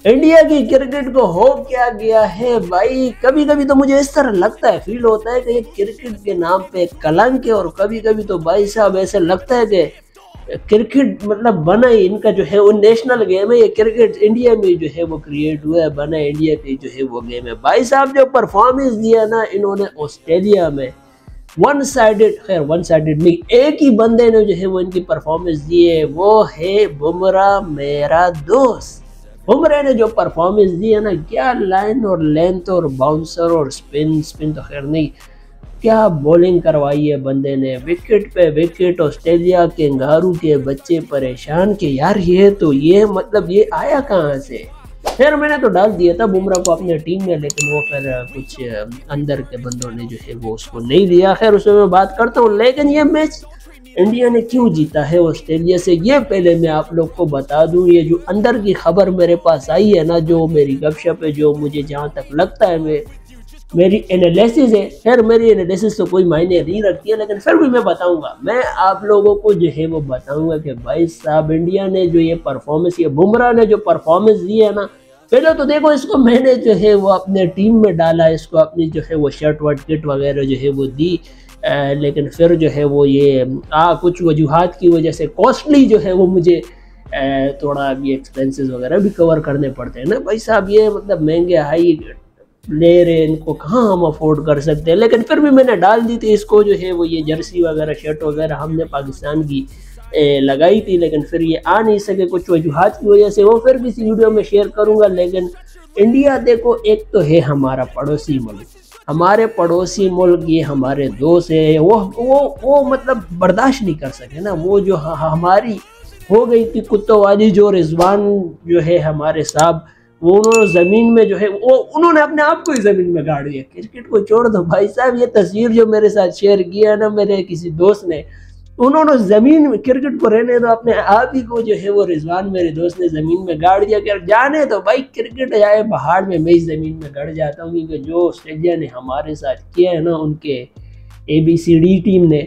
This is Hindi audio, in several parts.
इंडिया की क्रिकेट को हो क्या गया है भाई। कभी कभी तो मुझे इस तरह लगता है, फील होता है कि ये क्रिकेट के नाम पे कलंक है, और कभी कभी तो भाई साहब ऐसा लगता है कि क्रिकेट मतलब बना ही इनका जो है वो नेशनल गेम है। ये क्रिकेट इंडिया में जो है वो क्रिएट हुआ है, बना इंडिया पे जो है वो गेम है। भाई साहब जो परफॉर्मेंस दिया ना इन्होंने ऑस्ट्रेलिया में, वन साइडेड, खैर वन साइडेड नहीं, एक ही बंदे ने जो है वो इनकी परफॉर्मेंस दी है, वो है बुमराह मेरा दोस्त। बुमराह ने जो परफॉर्मेंस दी है ना, क्या लाइन और लेंथ और बाउंसर और स्पिन, स्पिन तो खैर नहीं, क्या बॉलिंग करवाई है बंदे ने, विकेट पे विकेट। ऑस्ट्रेलिया के कंगारू के बच्चे परेशान के यार, ये तो ये मतलब ये आया कहाँ से। फिर मैंने तो डाल दिया था बुमराह को अपने टीम में, लेकिन वो फिर कुछ अंदर के बंदों ने जो है वो उसको नहीं लिया। खैर उसमें मैं बात करता हूँ, लेकिन ये मैच इंडिया ने क्यों जीता है ऑस्ट्रेलिया से, ये पहले मैं आप लोग को बता दूं। ये जो अंदर की खबर मेरे पास आई है ना, जो मेरी गपशप है, जो मुझे जहाँ तक लगता है मेरी एनालिसिस है, खैर मेरी एनालिसिस तो कोई मायने नहीं रखती है, लेकिन फिर भी मैं बताऊंगा, मैं आप लोगों को जो है वो बताऊंगा कि भाई साहब इंडिया ने जो ये परफॉर्मेंस, ये बुमराह ने जो परफॉर्मेंस दी है ना, पहले तो देखो इसको मैंने जो है वो अपने टीम में डाला, इसको अपनी जो है वो शर्ट वर्ट किट वगैरह जो है वो दी, लेकिन फिर जो है वो ये कुछ वजूहात की वजह से कॉस्टली जो है वो मुझे थोड़ा ये एक्सपेंसेस वगैरह भी कवर करने पड़ते हैं ना भाई साहब। ये मतलब महंगे हाई ले रहे, इनको कहाँ हम अफोर्ड कर सकते हैं, लेकिन फिर भी मैंने डाल दी थी इसको जो है वो ये जर्सी वगैरह शर्ट वगैरह हमने पाकिस्तान की लगाई थी, लेकिन फिर ये आ नहीं सके कुछ वजूहात की वजह से, वो फिर किसी वीडियो में शेयर करूंगा। लेकिन इंडिया देखो, एक तो है हमारा पड़ोसी मुल्क, हमारे पड़ोसी मुल्क, ये हमारे दोस्त है, वो मतलब बर्दाश्त नहीं कर सके ना, वो जो हमारी हो गई थी कुत्तोवादी, जो रिजवान जो है हमारे साहब, वो उन्होंने जमीन में जो है वो उन्होंने अपने आप को ही जमीन में गाड़ दिया। क्रिकेट को छोड़ दो भाई साहब, ये तस्वीर जो मेरे साथ शेयर किया ना मेरे किसी दोस्त ने, उन्होंने जमीन में, क्रिकेट को रहने दो, अपने आप ही को जो है वो रिजवान मेरे दोस्त ने जमीन में गाड़ दिया। कि जाने तो भाई क्रिकेट जाए पहाड़ में, मैं ही जमीन में गड़ जाता हूँ, क्योंकि जो ऑस्ट्रेलिया ने हमारे साथ किया है ना, उनके ABCD टीम ने,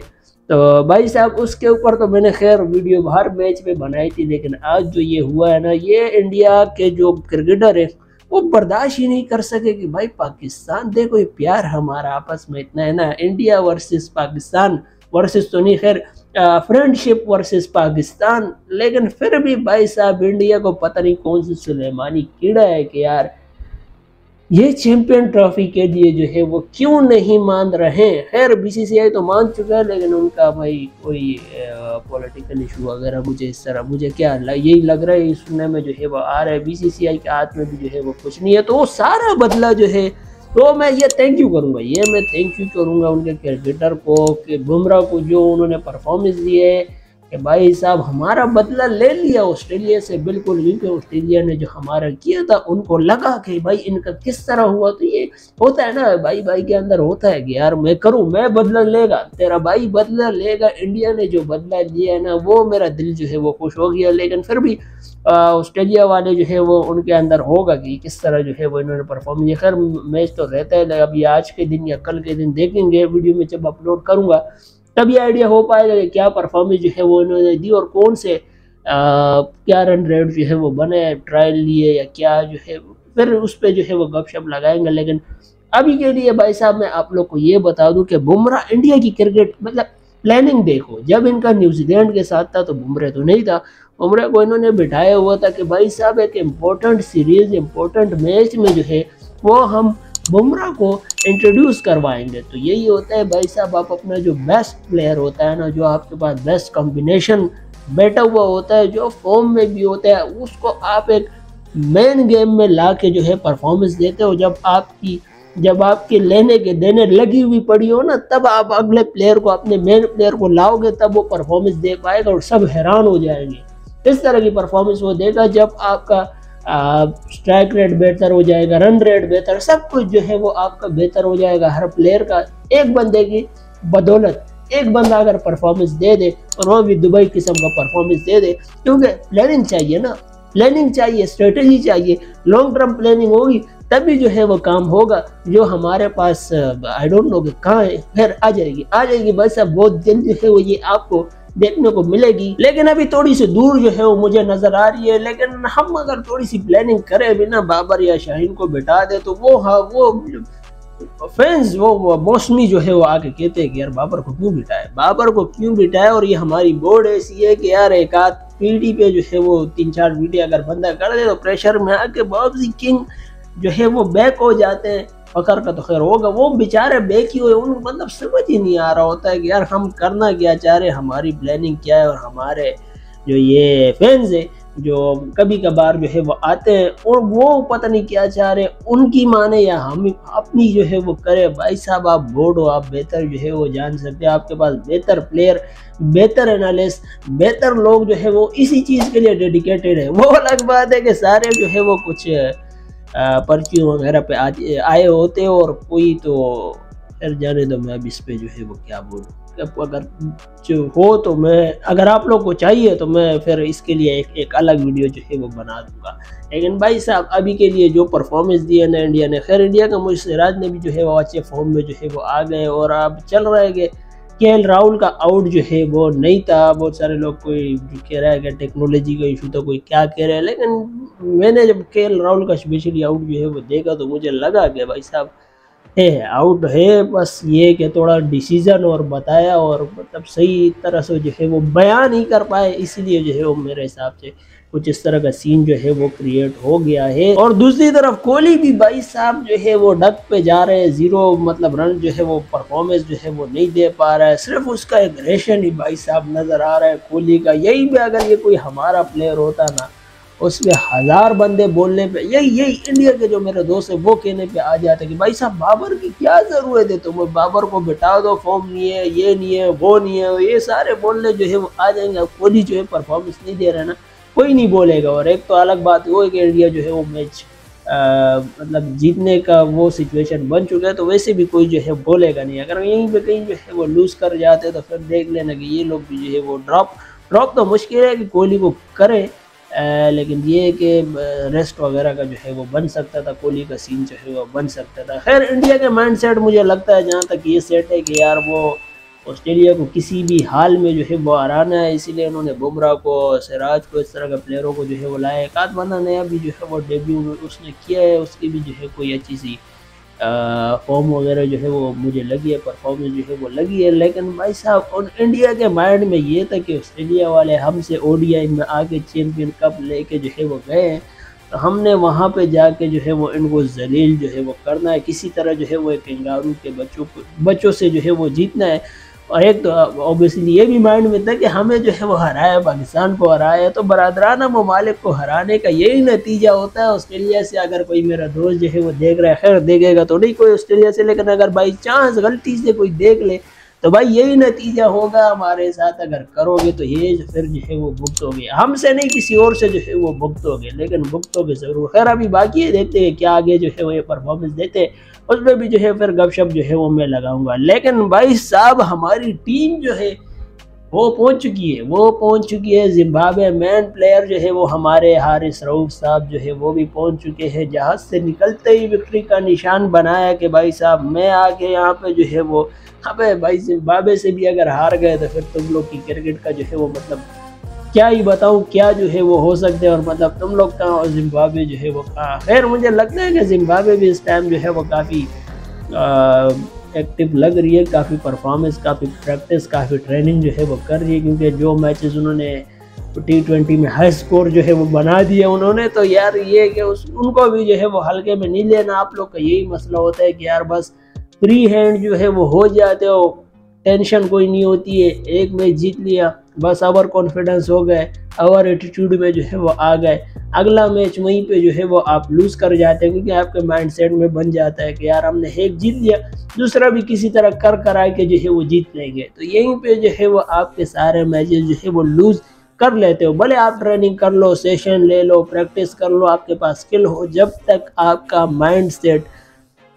तो भाई साहब उसके ऊपर तो मैंने खैर वीडियो हर मैच में बनाई थी। लेकिन आज जो ये हुआ है ना, ये इंडिया के जो क्रिकेटर है वो बर्दाश्त ही नहीं कर सके कि भाई पाकिस्तान, देखो ये प्यार हमारा आपस में इतना है ना, इंडिया वर्सेस पाकिस्तान, वर्सेस तो नहीं खैर फ्रेंडशिप वर्सेस पाकिस्तान, लेकिन फिर भी भाई साहब इंडिया को पता नहीं कौन सी सुलेमानी कीड़ा है कि यार ये चैंपियन ट्रॉफी के लिए जो है वो क्यों नहीं मान रहे। खैर BCCI तो मान चुका है, लेकिन उनका भाई कोई पॉलिटिकल इशू वगैरह, मुझे इस तरह मुझे क्या यही लग रहा है, सुनने में जो है वो आ रहा है BCCI के हाथ में भी जो है वो कुछ नहीं है। तो वो सारा बदला जो है, तो मैं ये थैंक यू करूँगा, ये मैं थैंक यू करूँगा उनके क्रिकेटर को, कि बुमराह को जो उन्होंने परफॉर्मेंस दी है, कि भाई साहब हमारा बदला ले लिया ऑस्ट्रेलिया से बिल्कुल, क्योंकि ऑस्ट्रेलिया ने जो हमारा किया था उनको लगा कि भाई इनका किस तरह हुआ। तो ये होता है ना भाई भाई के अंदर होता है कि यार मैं करूं, मैं बदला लेगा, तेरा भाई बदला लेगा। इंडिया ने जो बदला लिया है ना, वो मेरा दिल जो है वो खुश हो गया। लेकिन फिर भी ऑस्ट्रेलिया वाले जो है वो उनके अंदर होगा कि किस तरह जो है वो इन्होंने परफॉर्म किया। खैर मैच तो रहता है, अभी आज के दिन या कल के दिन देखेंगे, वीडियो में जब अपलोड करूँगा तभी आइडिया हो पाएगा कि क्या परफॉर्मेंस जो है वो इन्होंने दी, और कौन से क्या रन रेट जो है वो बने, ट्रायल लिए या क्या जो है, फिर उस पर जो है वो गपशप लगाएंगे। लेकिन अभी के लिए भाई साहब मैं आप लोग को ये बता दूं कि बुमराह इंडिया की क्रिकेट मतलब प्लानिंग देखो, जब इनका न्यूजीलैंड के साथ था तो बुमराह तो नहीं था, बुमराह को इन्होंने बिठाया हुआ था कि भाई साहब एक इम्पोर्टेंट सीरीज, इम्पोर्टेंट मैच में जो है वो हम बुमराह को इंट्रोड्यूस करवाएंगे। तो यही होता है भाई साहब, आप अपना जो बेस्ट प्लेयर होता है ना, जो आपके पास बेस्ट कॉम्बिनेशन बैठा हुआ होता है, जो फॉर्म में भी होता है, उसको आप एक मेन गेम में ला के जो है परफॉर्मेंस देते हो। जब आपकी लेने के देने लगी हुई पड़ी हो ना, तब आप अगले प्लेयर को, अपने मेन प्लेयर को लाओगे, तब वो परफॉर्मेंस दे पाएगा और सब हैरान हो जाएंगे। इस तरह की परफॉर्मेंस वो देगा जब आपका स्ट्राइक रेट बेहतर हो जाएगा, रन रेट बेहतर, सब कुछ जो है वो आपका बेहतर हो जाएगा। हर प्लेयर का एक बंदे की बदौलत, एक बंदा अगर परफॉर्मेंस दे दे और वो भी दुबई किस्म का परफॉर्मेंस दे दे, क्योंकि प्लानिंग चाहिए ना, प्लानिंग चाहिए, स्ट्रेटेजी चाहिए, लॉन्ग टर्म प्लानिंग होगी तभी जो है वो काम होगा। जो हमारे पास आई डोंट नो कि कहाँ है, फिर आ जाएगी भाई साहब बहुत जल्द जो है वो ये आपको देखने को मिलेगी, लेकिन अभी थोड़ी सी दूर जो है वो मुझे नजर आ रही है। लेकिन हम अगर थोड़ी सी प्लानिंग करें बिना बाबर या शाहीन को बिठा दे तो वो फैंस वो मौसमी जो है वो आके कहते हैं कि यार बाबर को क्यों बिठाए, और ये हमारी बोर्ड ऐसी है कि यार एक आध पीढ़ी पे जो है वो 3-4 वीडियो अगर बंदा कर दे तो प्रेशर में आके बाबजी किंग जो है वो बैक हो जाते हैं। फकर का तो खैर होगा, वो बेचारे बैक ही हुए, उनको मतलब समझ ही नहीं आ रहा होता है कि यार हम करना क्या चाह रहे, हमारी प्लानिंग क्या है, और हमारे जो ये फैंस है जो कभी कभार जो है वो आते हैं और वो पता नहीं क्या चाह रहे, उनकी माने या हम अपनी जो है वो करे। भाई साहब आप बोर्ड हो, आप बेहतर जो है वो जान सकते हैं, आपके पास बेहतर प्लेयर, बेहतर एनालिस्ट, बेहतर लोग जो है वो इसी चीज़ के लिए डेडिकेटेड है। वो अलग बात है कि सारे जो है वो कुछ पर्ची वगैरह पे आए होते हैं, और कोई तो फिर जाने दो, मैं अब इस पे जो है वो क्या बोलूँ। अगर जो हो तो मैं, अगर आप लोग को चाहिए तो मैं फिर इसके लिए एक अलग वीडियो जो है वो बना दूंगा। लेकिन भाई साहब अभी के लिए जो परफॉर्मेंस दिया ना इंडिया ने, खैर इंडिया का मुझे सिराज ने भी जो है वो अच्छे फॉर्म में जो है वो आ गए, और अब चल रहा है कि केएल राहुल का आउट जो है वो नहीं था। बहुत सारे लोग कोई कह रहा है कि टेक्नोलॉजी का इशू था, कोई क्या कह रहा है, लेकिन मैंने जब केएल राहुल का स्पेशली आउट जो है वो देखा तो मुझे लगा कि भाई साहब आउट है, बस ये कि थोड़ा डिसीजन और बताया और मतलब सही तरह से जो है वो बयान नहीं कर पाए, इसीलिए जो है वो मेरे हिसाब से कुछ इस तरह का सीन जो है वो क्रिएट हो गया है। और दूसरी तरफ कोहली भी भाई साहब जो है वो डक पे जा रहे हैं, 0 मतलब रन जो है वो परफॉर्मेंस जो है वो नहीं दे पा रहा है, सिर्फ उसका एग्रेशन ही भाई साहब नजर आ रहा है कोहली का। यही भी अगर ये कोई हमारा प्लेयर होता ना, उसमें 1000 बंदे बोलने पे, यही इंडिया के जो मेरे दोस्त है वो कहने पे आ जाते कि भाई साहब बाबर की क्या जरूरत है, तुम्हें बाबर को बिठा दो, फॉर्म नहीं है, ये नहीं है, वो नहीं है, ये सारे बोलने जो है वो आ जाएंगे। कोहली जो है परफॉर्मेंस नहीं दे रहा है ना, कोई नहीं बोलेगा। और एक तो अलग बात वो है कि इंडिया जो है वो मैच मतलब जीतने का वो सिचुएशन बन चुका है, तो वैसे भी कोई जो है बोलेगा नहीं। अगर यहीं पे कहीं जो है वो लूज कर जाते तो फिर देख लेना कि ये लोग भी जो है वो ड्रॉप तो मुश्किल है कि कोहली को करे, लेकिन ये कि रेस्ट वगैरह का जो है वो बन सकता था, कोहली का सीन जो है वो बन सकता था। खैर इंडिया के माइंडसेट मुझे लगता है जहाँ तक ये सेट है कि यार वो ऑस्ट्रेलिया को किसी भी हाल में जो है वो हराना है, इसीलिए उन्होंने बुमराह को, सिराज को, इस तरह के प्लेयरों को जो है वो लाया। एक आध बंदा नया भी जो है वो डेब्यू उसने किया है, उसकी भी जो है कोई अच्छी सी फॉर्म वगैरह जो है वो मुझे लगी है, परफॉर्मेंस जो है वो लगी है। लेकिन भाई साहब उन इंडिया के माइंड में ये था कि ऑस्ट्रेलिया वाले हमसे ओडीआई में आके चैंपियन कप लेके जो है वो गए, तो हमने वहाँ पे जाके जो है वो इनको जलील जो है वो करना है, किसी तरह जो है वो एक कंगारू के बच्चों से जो है वो जीतना है। और एक तो ऑब्वियसली ये भी माइंड में था कि हमें जो है वो हराया, पाकिस्तान को हराया, तो बरादराना ममालिक को हराने का यही नतीजा होता है। ऑस्ट्रेलिया से अगर कोई मेरा दोस्त जो है वो देख रहा है, खैर देखेगा तो नहीं कोई ऑस्ट्रेलिया से, लेकिन अगर बाई चांस गलती से कोई देख ले तो भाई यही नतीजा होगा हमारे साथ। अगर करोगे तो ये फिर जो है वो भुगतोगे, हमसे नहीं किसी और से जो है वो भुगतोगे, लेकिन भुगतोगे जरूर। खैर अभी बाकी है, देखते हैं क्या आगे जो है वो ये परफॉर्मेंस देते हैं, उसमें भी जो है फिर गपशप जो है वो मैं लगाऊंगा। लेकिन भाई साहब हमारी टीम जो है वो पहुंच चुकी है जिम्बाब्वे। मेन प्लेयर जो है वो हमारे हारिस रऊफ साहब जो है वो भी पहुंच चुके हैं। जहाज से निकलते ही विक्ट्री का निशान बनाया कि भाई साहब मैं आके यहाँ पे जो है वो, अबे भाई जिम्बाब्वे से भी अगर हार गए तो फिर तुम लोग की क्रिकेट का जो है वो मतलब क्या ही बताऊँ क्या जो है वो हो सकते हैं, और मतलब तुम लोग कहाँ और जिम्बाब्वे जो है वो कहाँ। खैर मुझे लगता है कि जिम्बाब्वे भी इस टाइम जो है वो काफ़ी एक्टिव लग रही है, काफ़ी परफॉर्मेंस, काफ़ी प्रैक्टिस, काफ़ी ट्रेनिंग जो है वो कर रही है, क्योंकि जो मैचेस उन्होंने T20 में हाई स्कोर जो है वो बना दिया उन्होंने। तो यार ये कि उनको भी जो है वो हल्के में नहीं लेना। आप लोग का यही मसला होता है कि यार बस फ्री हैंड जो है वो हो जाते हो, टेंशन कोई नहीं होती है, एक मैच जीत लिया बस ओवर कॉन्फिडेंस हो गए, ओवर एटीट्यूड में जो है वो आ गए, अगला मैच वहीं पे जो है वो आप लूज कर जाते हैं, क्योंकि आपके माइंडसेट में बन जाता है कि यार हमने एक जीत लिया, दूसरा भी किसी तरह कर के जो है वो जीत लेंगे। तो यहीं पे जो है वो आपके सारे मैचेस जो है वो लूज कर लेते हो। भले आप ट्रेनिंग कर लो, सेशन ले लो, प्रैक्टिस कर लो, आपके पास स्किल हो, जब तक आपका माइंडसेट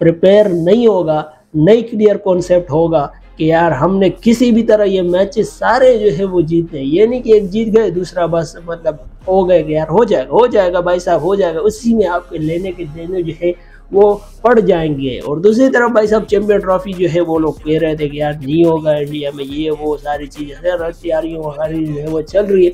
प्रिपेयर नहीं होगा, नहीं क्लियर कॉन्सेप्ट होगा कि यार हमने किसी भी तरह ये मैचेस सारे जो है वो जीतने, ये नहीं कि एक जीत गए दूसरा बस मतलब हो गए कि यार हो जाएगा भाई साहब हो जाएगा, उसी में आपके लेने के देने जो है वो पड़ जाएंगे। और दूसरी तरफ भाई साहब चैंपियन ट्रॉफी जो है वो लोग कह रहे थे कि यार नहीं होगा इंडिया में, ये वो सारी चीज़ें तैयारियों वगैरह जो है वो चल रही है।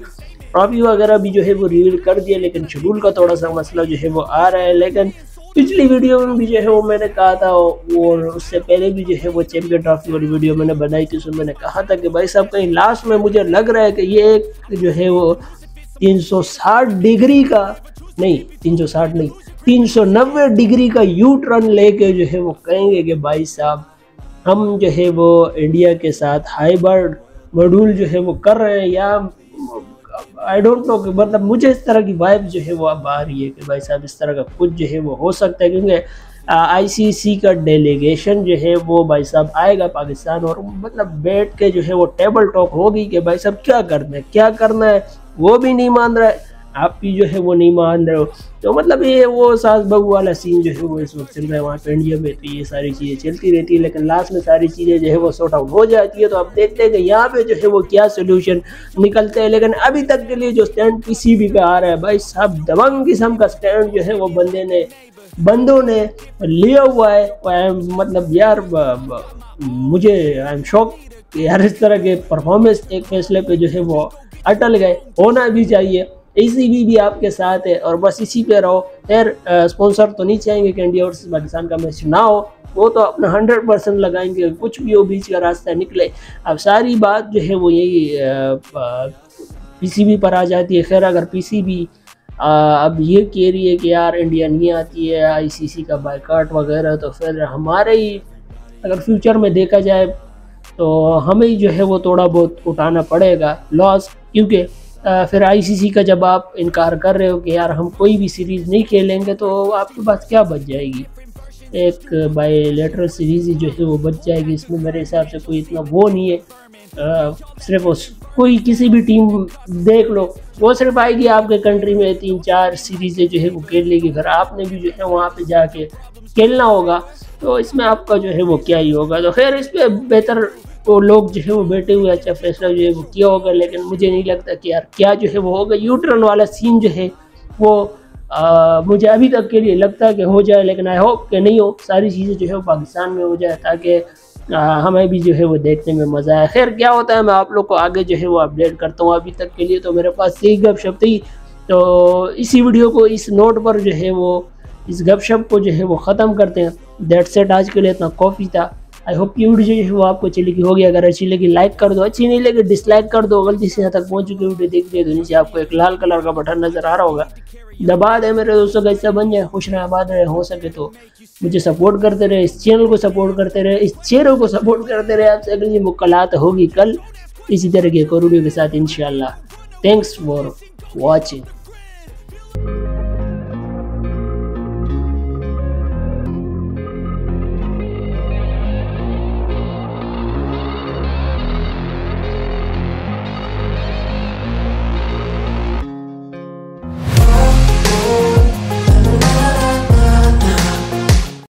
ट्रॉफी वगैरह भी जो है वो रिवील कर दिया, लेकिन शेड्यूल का थोड़ा सा मसला जो है वो आ रहा है। लेकिन पिछली वीडियो में भी जो है वो मैंने कहा था, और उससे पहले भी जो है वो चैंपियन ट्रॉफी वाली वीडियो मैंने बनाई थी, उसमें मैंने कहा था कि भाई साहब कहीं लास्ट में मुझे लग रहा है कि ये एक जो है वो 360 डिग्री का नहीं, 360 नहीं, 390 डिग्री का यू टर्न लेके जो है वो कहेंगे कि भाई साहब हम जो है वो इंडिया के साथ हाइब्रिड मॉड्यूल जो है वो कर रहे हैं, या आई डोंट नो, मतलब मुझे इस तरह की वाइब जो है वो अब आ रही है कि भाई साहब इस तरह का कुछ जो है वो हो सकता है। क्योंकि आईसीसी का डेलीगेशन जो है वो भाई साहब आएगा पाकिस्तान, और मतलब बैठ के जो है वो टेबल टॉक होगी कि भाई साहब क्या करना है, वो भी नहीं मान रहा है, आप भी जो है वो नहीं मान रहे हो। तो मतलब ये वो सास बहू वाला सीन जो है वो इस वक्त चल रहा है वहाँ पे इंडिया में। तो ये सारी चीज़ें चलती रहती है, लेकिन लास्ट में सारी चीज़ें जो है वो सॉर्ट आउट हो जाती है। तो आप देखते हैं कि यहाँ पे जो है वो क्या सोल्यूशन निकलते हैं। लेकिन अभी तक के लिए जो स्टैंड पीसीबी का आ रहा है भाई साहब, दबंग किस्म का स्टैंड जो है वो बंदों ने लिया हुआ है। मतलब यार मुझे आई एम शॉक यार, इस तरह के परफॉर्मेंस एक फैसले पे जो है वो अटल गए, होना भी चाहिए। ACB भी आपके साथ है और बस इसी पे रहो। खैर स्पॉन्सर तो नहीं चाहेंगे कि इंडिया वर्सेस पाकिस्तान का मैच ना हो, वो तो अपना 100% लगाएंगे, कुछ भी हो बीच का रास्ता निकले। अब सारी बात जो है वो यही PCB पर आ जाती है। खैर अगर PCB अब ये कह रही है कि यार इंडिया नहीं आती है, ICC का बायकॉट वगैरह, तो फिर हमारे ही अगर फ्यूचर में देखा जाए तो हमें ही जो है वो थोड़ा बहुत उठाना पड़ेगा लॉस। क्योंकि फिर ICC का जब आप इनकार कर रहे हो कि यार हम कोई भी सीरीज़ नहीं खेलेंगे, तो आपके पास क्या बच जाएगी? एक बायलैटरल सीरीज़ जो है वो बच जाएगी। इसमें मेरे हिसाब से कोई इतना वो नहीं है। सिर्फ कोई किसी भी टीम देख लो, वो सिर्फ आएगी आपके कंट्री में 3-4 सीरीज़ें जो है वो खेल लेगी, फिर आपने भी जो है वहाँ पे जाके खेलना होगा। तो इसमें आपका जो है वो क्या ही होगा। तो खैर इस पर बेहतर तो लोग जो है वो बैठे हुए अच्छा फैसला जो है वो किया होगा। लेकिन मुझे नहीं लगता कि यार क्या जो है वो होगा। यूटर्न वाला सीन जो है वो मुझे अभी तक के लिए लगता है कि हो जाए, लेकिन आई होप कि नहीं हो, सारी चीज़ें जो है वो पाकिस्तान में हो जाए ताकि हमें भी जो है वो देखने में मज़ा आए। खैर क्या होता है मैं आप लोग को आगे जो है वो अपडेट करता हूँ। अभी तक के लिए तो मेरे पास यही गपशप थी, तो इसी वीडियो को इस नोट पर जो है वो इस गपशप को जो है वो ख़त्म करते हैं। दैट्स इट, आज के लिए इतना काफ़ी था। आई होप ये वीडियो जो है वो आपको अच्छी लगी होगी। अगर अच्छी लगी लाइक कर दो, अच्छी नहीं लगी डिसलाइक कर दो। गलती से यहाँ तक पहुँच चुकी वीडियो देख लिया तो नीचे आपको एक लाल कलर का बटन नजर आ रहा होगा, दबा दे मेरे दोस्तों का हिस्सा बन जाए, खुश रहे आबाद रहे। हो सके तो मुझे सपोर्ट करते रहे, इस चैनल को सपोर्ट करते रहे, इस चेहरों को सपोर्ट करते रहे। आपसे अगली मुलाकात होगी कल इसी तरह के एक वीडियो के साथ इंशाल्लाह। Thanks for watching.